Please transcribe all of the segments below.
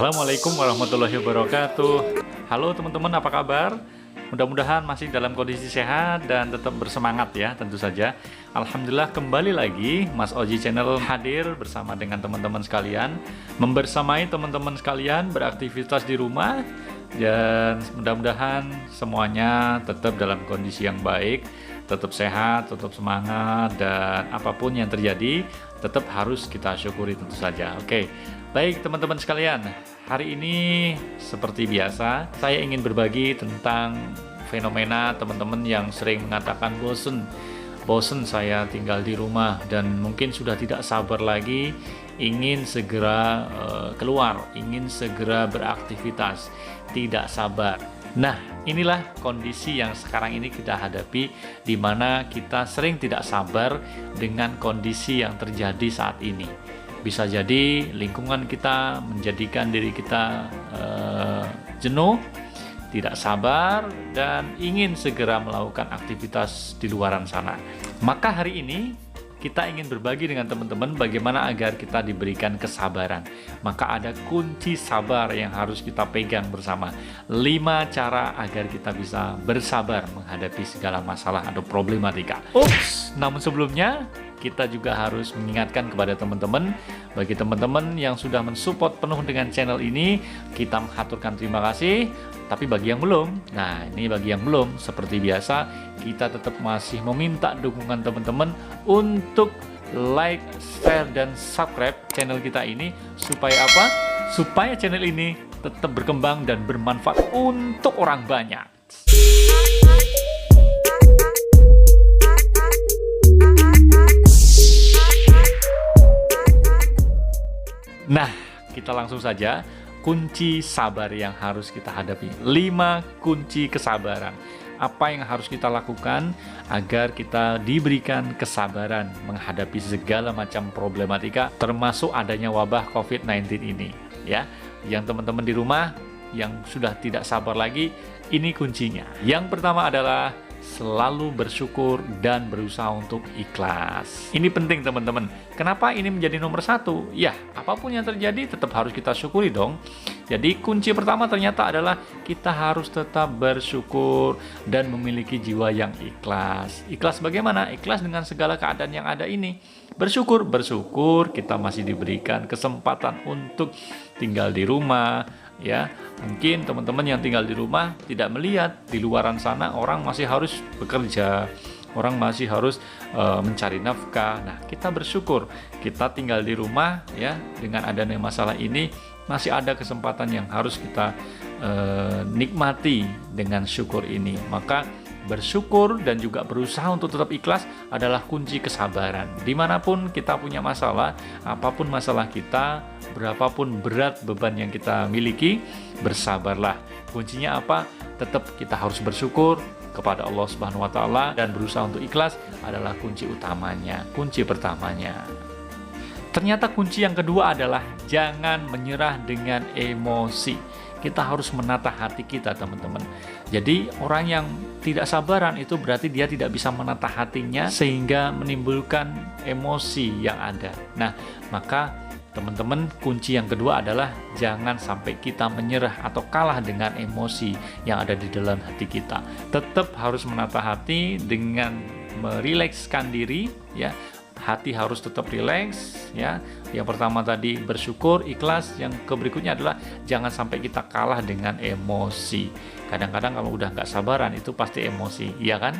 Assalamualaikum warahmatullahi wabarakatuh. Halo teman-teman, apa kabar? Mudah-mudahan masih dalam kondisi sehat dan tetap bersemangat ya, tentu saja. Alhamdulillah, kembali lagi Mas Oji Channel hadir bersama dengan teman-teman sekalian, membersamai teman-teman sekalian beraktivitas di rumah, dan mudah-mudahan semuanya tetap dalam kondisi yang baik, tetap sehat, tetap semangat, dan apapun yang terjadi tetap harus kita syukuri tentu saja. Oke. Baik teman-teman sekalian, hari ini seperti biasa saya ingin berbagi tentang fenomena teman-teman yang sering mengatakan bosen saya tinggal di rumah dan mungkin sudah tidak sabar lagi ingin segera keluar, ingin segera beraktivitas, tidak sabar. Nah, inilah kondisi yang sekarang ini kita hadapi, di mana kita sering tidak sabar dengan kondisi yang terjadi saat ini. Bisa jadi lingkungan kita menjadikan diri kita jenuh, tidak sabar, dan ingin segera melakukan aktivitas di luaran sana. Maka hari ini kita ingin berbagi dengan teman-teman bagaimana agar kita diberikan kesabaran. Maka ada kunci sabar yang harus kita pegang bersama. 5 cara agar kita bisa bersabar menghadapi segala masalah atau problematika. Namun sebelumnya kita juga harus mengingatkan kepada teman-teman, bagi teman-teman yang sudah mensupport penuh dengan channel ini, kita mengaturkan terima kasih. Tapi bagi yang belum, nah ini bagi yang belum, seperti biasa, kita tetap masih meminta dukungan teman-teman untuk like, share, dan subscribe channel kita ini. Supaya apa? Supaya channel ini tetap berkembang dan bermanfaat untuk orang banyak. Nah, kita langsung saja. Kunci sabar yang harus kita hadapi. 5 kunci kesabaran. Apa yang harus kita lakukan agar kita diberikan kesabaran menghadapi segala macam problematika, termasuk adanya wabah COVID-19 ini. Ya, yang teman-teman di rumah yang sudah tidak sabar lagi, ini kuncinya. Yang pertama adalah selalu bersyukur dan berusaha untuk ikhlas. Ini penting teman-teman. Kenapa ini menjadi nomor 1? Ya, apapun yang terjadi tetap harus kita syukuri dong. Jadi kunci pertama ternyata adalah kita harus tetap bersyukur dan memiliki jiwa yang ikhlas. Ikhlas bagaimana? Ikhlas dengan segala keadaan yang ada ini. Bersyukur kita masih diberikan kesempatan untuk tinggal di rumah. Ya, mungkin teman-teman yang tinggal di rumah tidak melihat di luaran sana orang masih harus bekerja, orang masih harus mencari nafkah. Nah, kita bersyukur kita tinggal di rumah ya, dengan adanya masalah ini masih ada kesempatan yang harus kita nikmati dengan syukur ini. Maka bersyukur dan juga berusaha untuk tetap ikhlas adalah kunci kesabaran. Dimanapun kita punya masalah, apapun masalah kita, berapapun berat beban yang kita miliki, bersabarlah. Kuncinya apa? Tetap kita harus bersyukur kepada Allah Subhanahu wa Ta'ala, dan berusaha untuk ikhlas adalah kunci utamanya, kunci pertamanya. Ternyata kunci yang kedua adalah jangan menyerah dengan emosi. Kita harus menata hati kita, teman-teman. Jadi orang yang tidak sabaran itu berarti dia tidak bisa menata hatinya sehingga menimbulkan emosi yang ada. Nah, maka teman-teman, kunci yang kedua adalah jangan sampai kita menyerah atau kalah dengan emosi yang ada di dalam hati kita. Tetap harus menata hati dengan merilekskan diri ya. Hati harus tetap rileks ya. Yang pertama tadi bersyukur, ikhlas. Yang berikutnya adalah jangan sampai kita kalah dengan emosi. Kadang-kadang kalau udah nggak sabaran itu pasti emosi, iya kan?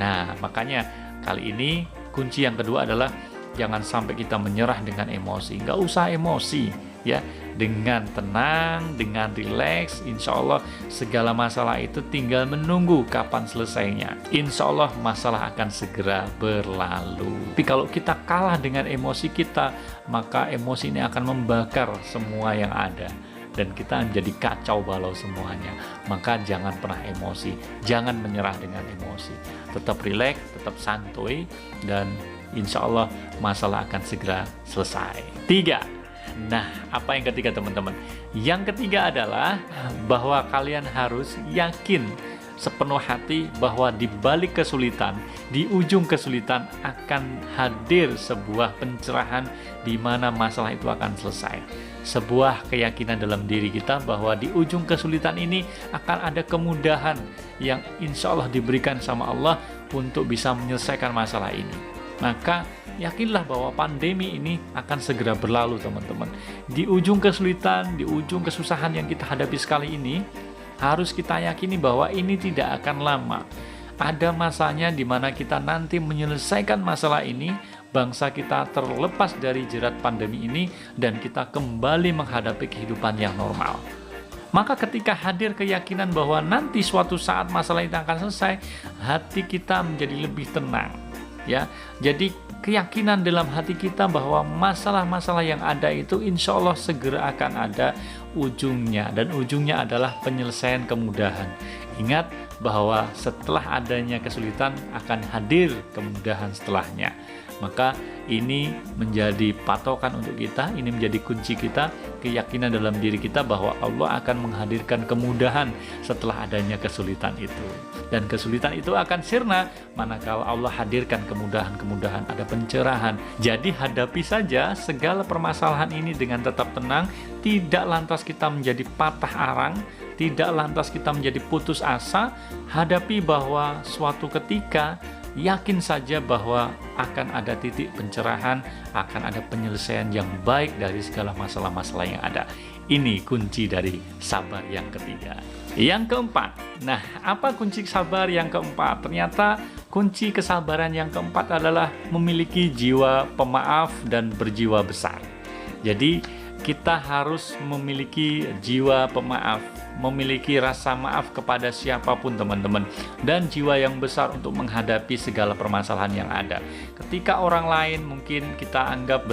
Nah, makanya kali ini kunci yang kedua adalah jangan sampai kita menyerah dengan emosi. Nggak usah emosi ya. Dengan tenang, dengan rileks, insya Allah segala masalah itu tinggal menunggu kapan selesainya. Insya Allah masalah akan segera berlalu. Tapi kalau kita kalah dengan emosi kita, maka emosi ini akan membakar semua yang ada, dan kita menjadi kacau balau semuanya. Maka jangan pernah emosi, jangan menyerah dengan emosi. Tetap rileks, tetap santuy, dan insya Allah masalah akan segera selesai. 3. Nah, apa yang ketiga teman-teman? Yang ketiga adalah bahwa kalian harus yakin sepenuh hati bahwa di balik kesulitan, di ujung kesulitan akan hadir sebuah pencerahan di mana masalah itu akan selesai. Sebuah keyakinan dalam diri kita bahwa di ujung kesulitan ini akan ada kemudahan yang insya Allah diberikan sama Allah untuk bisa menyelesaikan masalah ini. Maka yakinlah bahwa pandemi ini akan segera berlalu, teman-teman. Di ujung kesulitan, di ujung kesusahan yang kita hadapi sekali ini, harus kita yakini bahwa ini tidak akan lama. Ada masanya di mana kita nanti menyelesaikan masalah ini, bangsa kita terlepas dari jerat pandemi ini, dan kita kembali menghadapi kehidupan yang normal. Maka ketika hadir keyakinan bahwa nanti suatu saat masalah itu akan selesai, hati kita menjadi lebih tenang. Ya, jadi keyakinan dalam hati kita bahwa masalah-masalah yang ada itu insya Allah segera akan ada ujungnya, dan ujungnya adalah penyelesaian kemudahan. Ingat bahwa setelah adanya kesulitan akan hadir kemudahan setelahnya. Maka ini menjadi patokan untuk kita, ini menjadi kunci kita, keyakinan dalam diri kita bahwa Allah akan menghadirkan kemudahan setelah adanya kesulitan itu. Dan kesulitan itu akan sirna manakala Allah hadirkan kemudahan-kemudahan, ada pencerahan. Jadi hadapi saja segala permasalahan ini dengan tetap tenang, tidak lantas kita menjadi patah arang, tidak lantas kita menjadi putus asa. Hadapi bahwa suatu ketika yakin saja bahwa akan ada titik pencerahan, akan ada penyelesaian yang baik dari segala masalah-masalah yang ada. Ini kunci dari sabar yang ketiga. Yang keempat, nah apa kunci sabar yang keempat? Ternyata kunci kesabaran yang keempat adalah memiliki jiwa pemaaf dan berjiwa besar. Jadi kita harus memiliki jiwa pemaaf, memiliki rasa maaf kepada siapapun, teman-teman, dan jiwa yang besar untuk menghadapi segala permasalahan yang ada. Ketika orang lain mungkin kita anggap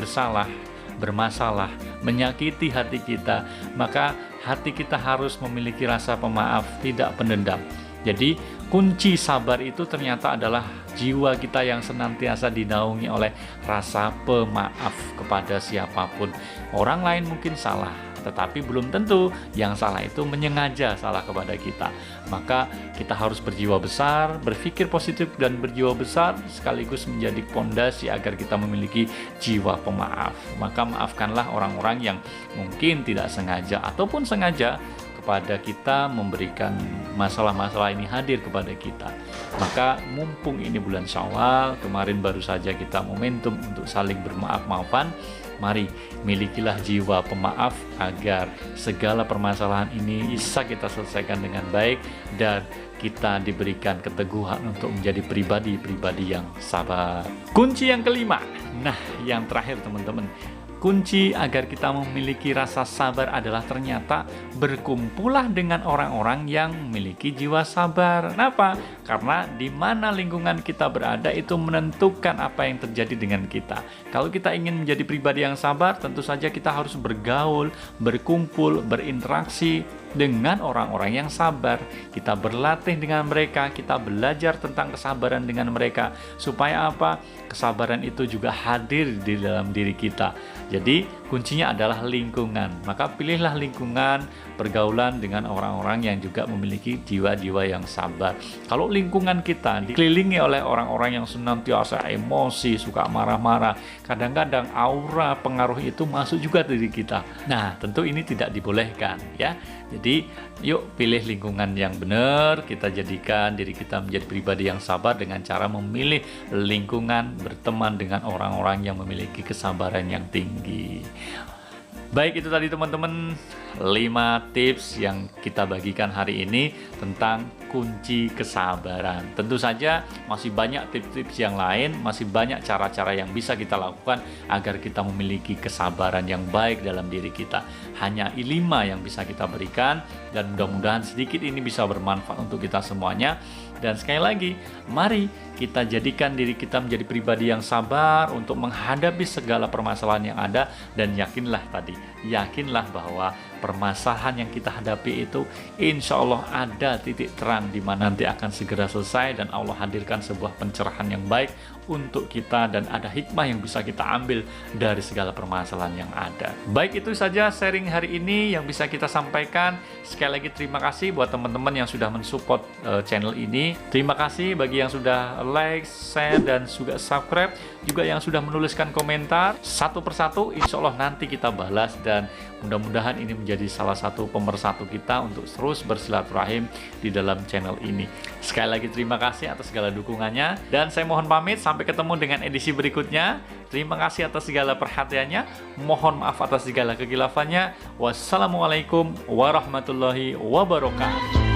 bermasalah, menyakiti hati kita, maka hati kita harus memiliki rasa pemaaf, tidak pendendam. Jadi kunci sabar itu ternyata adalah jiwa kita yang senantiasa dinaungi oleh rasa pemaaf kepada siapapun. Orang lain mungkin salah, tetapi belum tentu yang salah itu menyengaja salah kepada kita. Maka kita harus berjiwa besar, berpikir positif dan berjiwa besar, sekaligus menjadi pondasi agar kita memiliki jiwa pemaaf. Maka maafkanlah orang-orang yang mungkin tidak sengaja ataupun sengaja kepada kita, memberikan masalah-masalah ini hadir kepada kita. Maka mumpung ini bulan Syawal, kemarin baru saja kita momentum untuk saling bermaaf-maafan, mari milikilah jiwa pemaaf agar segala permasalahan ini bisa kita selesaikan dengan baik dan kita diberikan keteguhan untuk menjadi pribadi-pribadi yang sabar. Kunci yang kelima, nah yang terakhir, teman-teman, kunci agar kita memiliki rasa sabar adalah ternyata berkumpullah dengan orang-orang yang memiliki jiwa sabar. Kenapa? Karena di mana lingkungan kita berada itu menentukan apa yang terjadi dengan kita. Kalau kita ingin menjadi pribadi yang sabar, tentu saja kita harus bergaul, berkumpul, berinteraksi dengan orang-orang yang sabar. Kita berlatih dengan mereka, kita belajar tentang kesabaran dengan mereka. Supaya apa? Kesabaran itu juga hadir di dalam diri kita. Jadi kuncinya adalah lingkungan. Maka pilihlah lingkungan, pergaulan dengan orang-orang yang juga memiliki jiwa-jiwa yang sabar. Kalau lingkungan kita dikelilingi oleh orang-orang yang senantiasa emosi, suka marah-marah, kadang-kadang aura pengaruh itu masuk juga ke diri kita. Nah, tentu ini tidak dibolehkan, ya. Jadi, yuk pilih lingkungan yang benar, kita jadikan diri kita menjadi pribadi yang sabar dengan cara memilih lingkungan, berteman dengan orang-orang yang memiliki kesabaran yang tinggi. Baik, itu tadi teman-teman 5 tips yang kita bagikan hari ini tentang kunci kesabaran. Tentu saja masih banyak tips-tips yang lain, masih banyak cara-cara yang bisa kita lakukan agar kita memiliki kesabaran yang baik dalam diri kita. Hanya 5 yang bisa kita berikan dan mudah-mudahan sedikit ini bisa bermanfaat untuk kita semuanya. Dan sekali lagi, mari kita jadikan diri kita menjadi pribadi yang sabar untuk menghadapi segala permasalahan yang ada, dan yakinlah bahwa permasalahan yang kita hadapi itu insya Allah ada titik terang di mana nanti akan segera selesai, dan Allah hadirkan sebuah pencerahan yang baik untuk kita, dan ada hikmah yang bisa kita ambil dari segala permasalahan yang ada. Baik, itu saja sharing hari ini yang bisa kita sampaikan. Sekali lagi terima kasih buat teman-teman yang sudah mensupport channel ini. Terima kasih bagi yang sudah like, share, dan juga subscribe, juga yang sudah menuliskan komentar. Satu persatu insya Allah nanti kita balas, dan mudah-mudahan ini menjadi salah satu pemersatu kita untuk terus bersilaturahim di dalam channel ini. Sekali lagi terima kasih atas segala dukungannya, dan saya mohon pamit sampai ketemu dengan edisi berikutnya. Terima kasih atas segala perhatiannya. Mohon maaf atas segala kegilafannya. Wassalamualaikum warahmatullahi wabarakatuh.